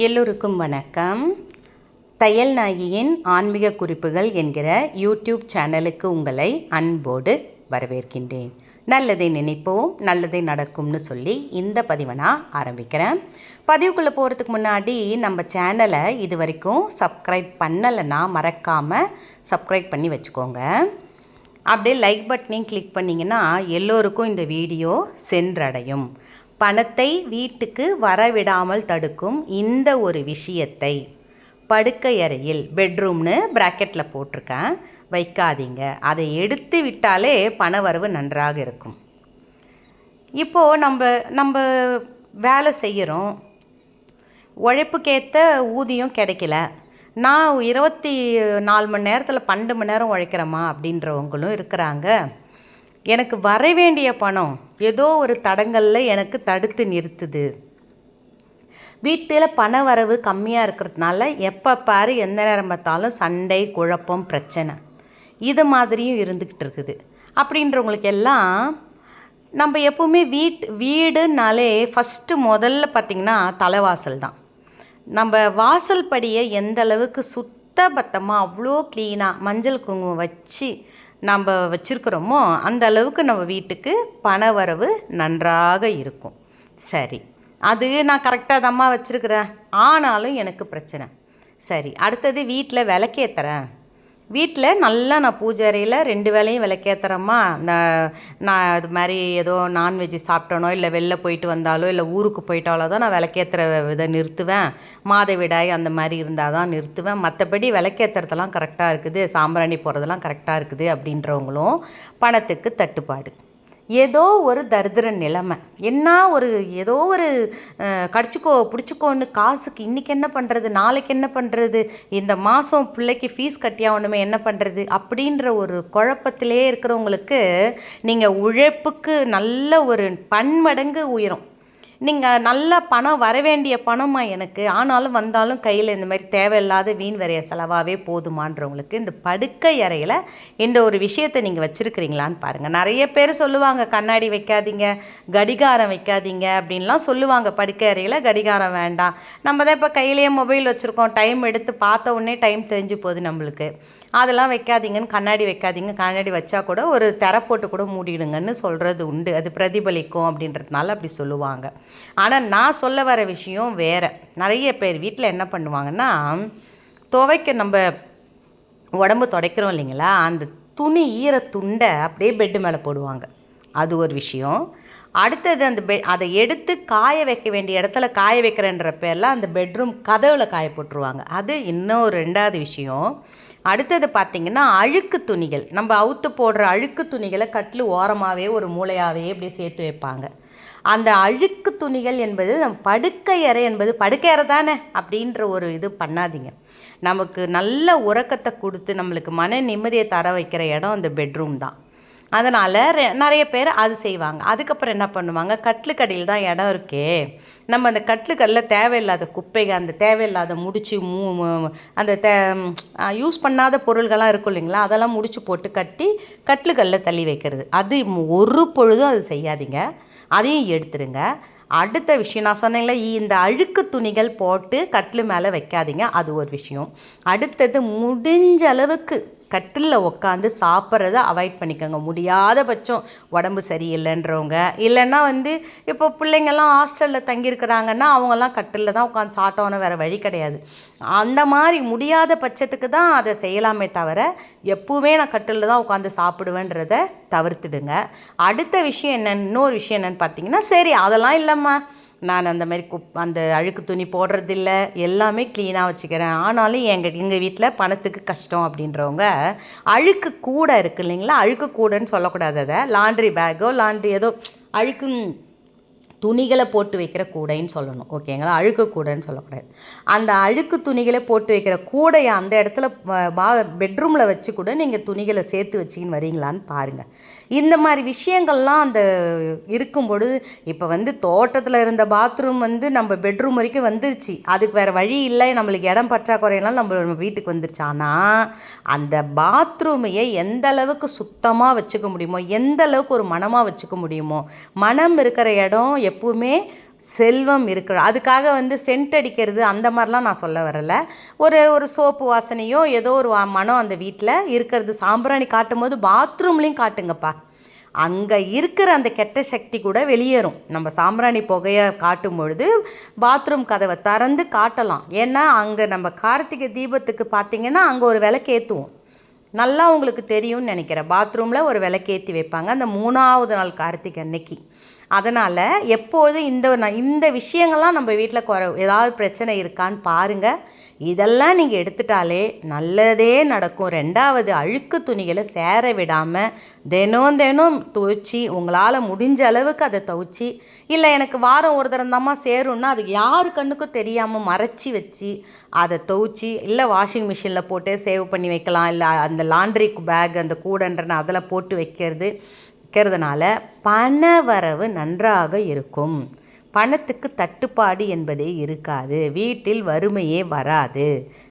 எல்லோருக்கும் வணக்கம். தையல் நாயகியின் ஆன்மீக குறிப்புகள் என்கிற யூடியூப் சேனலுக்கு உங்களை அன்போடு வரவேற்கின்றேன். நல்லதை நினைப்போம், நல்லதை நடக்கும்னு சொல்லி இந்த பதிவை நான் ஆரம்பிக்கிறேன். பதிவுக்குள்ளே போகிறதுக்கு முன்னாடி நம்ம சேனலை இது வரைக்கும் சப்ஸ்கிரைப் பண்ணலைன்னா மறக்காமல் சப்ஸ்கிரைப் பண்ணி வச்சுக்கோங்க. அப்படியே லைக் பட்டனையும் கிளிக் பண்ணிங்கன்னா எல்லோருக்கும் இந்த வீடியோ சென்றடையும். பணத்தை வீட்டுக்கு வரவிடாமல் தடுக்கும் இந்த ஒரு விஷயத்தை படுக்கை அறையில், பெட்ரூம்னு ப்ராக்கெட்டில் போட்டிருக்கேன், வைக்காதீங்க. அதை எடுத்து விட்டாலே பண வரவு நன்றாக இருக்கும். இப்போது நம்ம வேலை செய்கிறோம், உழைப்புக்கேற்ற ஊதியம் கிடைக்கல. நான் 24 மணி நேரத்தில் 12 மணி நேரம் உழைக்கிறேம்மா அப்படின்றவங்களும் இருக்கிறாங்க. எனக்கு வர வேண்டிய பணம் ஏதோ ஒரு தடங்களில் எனக்கு தடுத்து நிறுத்துது. வீட்டில் பண வரவு கம்மியாக இருக்கிறதுனால எப்போ பாரு எந்த நேரம் பார்த்தாலும் சண்டை, குழப்பம், பிரச்சனை இது மாதிரியும் இருந்துக்கிட்டு இருக்குது. அப்படின்றவங்களுக்கு எல்லாம் நம்ம எப்போவுமே வீடுனாலே ஃபஸ்ட்டு முதல்ல பார்த்திங்கன்னா தலைவாசல் தான். நம்ம வாசல் படியை எந்த அளவுக்கு சுத்தபத்தமாக அவ்வளோ க்ளீனாக மஞ்சள் குங்குமம் வச்சு நம்ம வச்சுருக்கிறோமோ அந்த அளவுக்கு நம்ம வீட்டுக்கு பண வரவு நன்றாக இருக்கும். சரி, அது நான் கரெக்டாக தான்மா வச்சுருக்கிறேன், ஆனாலும் எனக்கு பிரச்சனை. சரி, அடுத்தது வீட்டில் விளக்கேற்றுறேன். வீட்டில் நல்லா நான் பூஜை அறையில் 2 வேளையும் விளக்கேற்றுறேம்மா. நான் அது மாதிரி ஏதோ நான்வெஜ் சாப்பிட்டனோ இல்லை வெளில போயிட்டு வந்தாலோ இல்லை ஊருக்கு போயிட்டாலோ தான் நான் விளக்கேற்றுற இதை நிறுத்துவேன். மாதவிடாய் அந்த மாதிரி இருந்தால் தான் நிறுத்துவேன். மற்றபடி விளக்கேற்றுறதெல்லாம் கரெக்டாக இருக்குது, சாம்பிராணி போடுறதெல்லாம் கரெக்டாக இருக்குது அப்படின்றவங்களும் பணத்துக்கு தட்டுப்பாடு. ஏதோ ஒரு தரித்திர நிலைமை, ஏதோ ஒரு கடிச்சிக்கோ பிடிச்சிக்கோன்னு காசுக்கு இன்றைக்கி என்ன பண்ணுறது, நாளைக்கு என்ன பண்ணுறது, இந்த மாதம் பிள்ளைக்கு ஃபீஸ் கட்டியாகணுமே என்ன பண்ணுறது அப்படின்ற ஒரு குழப்பத்திலே இருக்கிறவங்களுக்கு நீங்கள் உழைப்புக்கு நல்ல ஒரு பன்மடங்கு உயரும். நீங்கள் நல்ல பணம் வர வேண்டிய பணமா எனக்கு, ஆனாலும் வந்தாலும் கையில் இந்த மாதிரி தேவையில்லாத வீண் வரைய செலவாகவே போதுமான்றவங்களுக்கு இந்த படுக்கை அறையில் இந்த ஒரு விஷயத்தை நீங்கள் வச்சுருக்கிறீங்களான்னு பாருங்கள். நிறைய பேர் சொல்லுவாங்க கண்ணாடி வைக்காதீங்க, கடிகாரம் வைக்காதீங்க அப்படின்லாம் சொல்லுவாங்க. படுக்கை அறையில் கடிகாரம் வேண்டாம், நம்ம தான் இப்போ கையிலேயே மொபைல் வச்சுருக்கோம், டைம் எடுத்து பார்த்த உடனே டைம் தெரிஞ்சு போகுது நம்மளுக்கு. அதெல்லாம் வைக்காதீங்கன்னு, கண்ணாடி வைக்காதீங்க, கண்ணாடி வச்சா கூட ஒரு திரை போட்டு கூட மூடிடுங்கன்னு சொல்கிறது உண்டு. அது பிரதிபலிக்கும் அப்படின்றதுனால அப்படி சொல்லுவாங்க. ஆனால் நான் சொல்ல வர விஷயம் வேறு. நிறைய பேர் வீட்டில் என்ன பண்ணுவாங்கன்னா, நம்ம உடம்பு துடைக்கிறோம் இல்லைங்களா, அந்த துணி ஈர துண்டை அப்படியே பெட்டு மேலே போடுவாங்க. அது ஒரு விஷயம். அடுத்தது அதை எடுத்து காய வைக்க வேண்டிய இடத்துல காய வைக்கிறேன்ற பேரில் அந்த பெட்ரூம் கதவில் காய போட்டுருவாங்க. அது இன்னும் 2வது விஷயம். அடுத்தது பார்த்திங்கன்னா அழுக்கு துணிகள், நம்ம அவுத்து போடுற அழுக்கு துணிகளை கட்டில் ஓரமாகவே ஒரு மூளையாகவே அப்படியே சேர்த்து வைப்பாங்க. அந்த அழுக்கு துணிகள் என்பது படுக்கை அறை என்பது படுக்கை அறை தானே அப்படின்ற ஒரு இது பண்ணாதீங்க. நமக்கு நல்ல உறக்கத்தை கொடுத்து நம்மளுக்கு மன நிம்மதியை தர வைக்கிற இடம் அந்த பெட்ரூம் தான். அதனால் நிறைய பேர் அது செய்வாங்க. அதுக்கப்புறம் என்ன பண்ணுவாங்க, கட்டிலுக்கடியில் தான் இடம் இருக்கே, நம்ம அந்த கட்டிலுக்கடியில் தேவையில்லாத குப்பைகள், அந்த தேவையில்லாத முடிச்சு அந்த யூஸ் பண்ணாத பொருள்கள்லாம் இருக்கும் இல்லைங்களா, அதெல்லாம் முடிச்சு போட்டு கட்டி கட்டிலுக்கடியில் தள்ளி வைக்கிறது. அது ஒரு பொழுதும் அது செய்யாதீங்க, அதையும் எடுத்துடுங்க. அடுத்த விஷயம் நான் சொன்னேன்ல, இந்த அழுக்கு துணிகள் போட்டு கட்டில் மேலே வைக்காதீங்க, அது ஒரு விஷயம். அடுத்தது முடிஞ்ச அளவுக்கு கட்டிலில் உட்காந்து சாப்பிட்றத அவாய்ட் பண்ணிக்கோங்க. முடியாத பட்சம் உடம்பு சரியில்லைன்றவங்க, இல்லைன்னா இப்போ பிள்ளைங்கள்லாம் ஹாஸ்டலில் தங்கியிருக்கிறாங்கன்னா அவங்கெல்லாம் கட்டிலில் தான் உட்காந்து சாப்பிட்டோன்னு வேறு வழி கிடையாது. அந்த மாதிரி முடியாத பட்சத்துக்கு தான் அதை செய்யலாமே தவிர எப்போவுமே நான் கட்டிலில் தான் உட்காந்து சாப்பிடுவேன்றதை தவிர்த்துடுங்க. அடுத்த விஷயம் இன்னொரு விஷயம் என்னென்னு பார்த்தீங்கன்னா, சரி அதெல்லாம் இல்லைம்மா, நான் அந்த மாதிரி அந்த அழுக்கு துணி போடுறதில்ல, எல்லாமே க்ளீனாக வச்சுக்கிறேன், ஆனாலும் எங்கள் வீட்டில் பணத்துக்கு கஷ்டம் அப்படின்றவங்க அழுக்கு கூடை இருக்குது இல்லைங்களா, அழுக்கு கூடைன்னு சொல்லக்கூடாது, அதை லாண்ட்ரி பேக்கோ ஏதோ அழுக்கு துணிகளை போட்டு வைக்கிற கூடைன்னு சொல்லணும், ஓகேங்களா, அழுக்கு கூடைன்னு சொல்லக்கூடாது. அந்த அழுக்கு துணிகளை போட்டு வைக்கிற கூடையை அந்த இடத்துல பெட்ரூமில் வச்சு கூட நீங்கள் துணிகளை சேர்த்து வச்சின்னு வரீங்களான்னு பாருங்கள். இந்த மாதிரி விஷயங்கள்லாம் அந்த இருக்கும் பொழுது, இப்போ தோட்டத்தில் இருந்த பாத்ரூம் நம்ம பெட்ரூம் வரைக்கும் வந்துருச்சு, அதுக்கு வேறு வழி இல்லை, நம்மளுக்கு இடம் பற்றாக்குறையெல்லாம் நம்ம வீட்டுக்கு வந்துருச்சு. ஆனால் அந்த பாத்ரூமையை எந்த அளவுக்கு சுத்தமாக வச்சுக்க முடியுமோ, எந்த அளவுக்கு ஒரு மனமாக வச்சுக்க முடியுமோ, மனம் இருக்கிற இடம் எப்பவுமே செல்வம் இருக்கிற அதுக்காக வந்து சென்ட் அடிக்கிறது அந்த மாதிரிலாம் நான் சொல்ல வரலை. ஒரு ஒரு சோப்பு வாசனையோ ஏதோ ஒரு மனம் அந்த வீட்டில் இருக்கிறது. சாம்பிராணி காட்டும் போது பாத்ரூம்லேயும் காட்டுங்கப்பா. அங்கே இருக்கிற அந்த கெட்ட சக்தி கூட வெளியேறும். நம்ம சாம்பிராணி புகையை காட்டும் பொழுது பாத்ரூம் கதவை திறந்து காட்டலாம். ஏன்னா அங்கே நம்ம கார்த்திகை தீபத்துக்கு பார்த்திங்கன்னா அங்கே ஒரு விளக்கு ஏற்றுவோம். நல்லா உங்களுக்கு தெரியும்னு நினைக்கிறேன். பாத்ரூமில் ஒரு விளக்கேற்றி வைப்பாங்க அந்த 3ஆவது நாள் கார்த்திகை அன்னைக்கு. அதனால் எப்போதும் இந்த விஷயங்கள்லாம் நம்ம வீட்டில் ஏதாவது பிரச்சனை இருக்கான்னு பாருங்கள். இதெல்லாம் நீங்கள் எடுத்துட்டாலே நல்லதே நடக்கும். 2வது, அழுக்கு துணிகளை சேர விடாமல் தினம் துவைச்சி உங்களால் முடிஞ்ச அளவுக்கு அதை துவைச்சி, இல்லை எனக்கு வாரம் ஒரு தரந்தாம்மா சேரும்னா அது யார் கண்ணுக்கும் தெரியாமல் மறைச்சி வச்சு அதை துவைச்சி, இல்லை வாஷிங் மிஷினில் போட்டு சேவ் பண்ணி வைக்கலாம். இல்லை அந்த லாண்ட்ரி பேக் அந்த கூடன்றன அதில் போட்டு வைக்கிறதுனால பண வரவு நன்றாக இருக்கும். பணத்துக்கு தட்டுப்பாடு என்பதே இருக்காது. வீட்டில் வறுமையே வராது.